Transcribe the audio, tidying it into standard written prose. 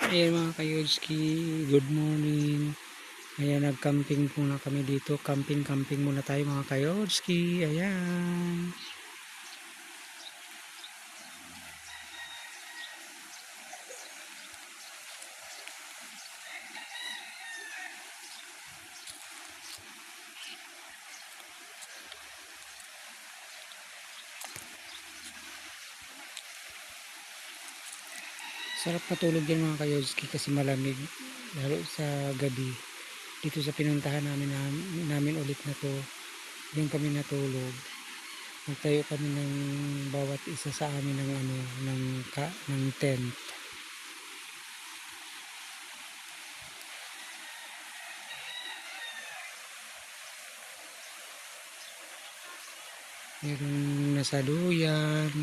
Ayan mga kayodski, good morning. Ayan, nag-camping muna kami dito. Camping muna tayo mga kayodski. Ayan. Sarap matulog yan mga kayodski kasi malamig. Lalo sa gabi. Dito sa pinuntahan namin ulit na to. Diyan kami natulog. Nagtayo kami ng bawat isa sa amin ng ng tent. Merong nasaluyan.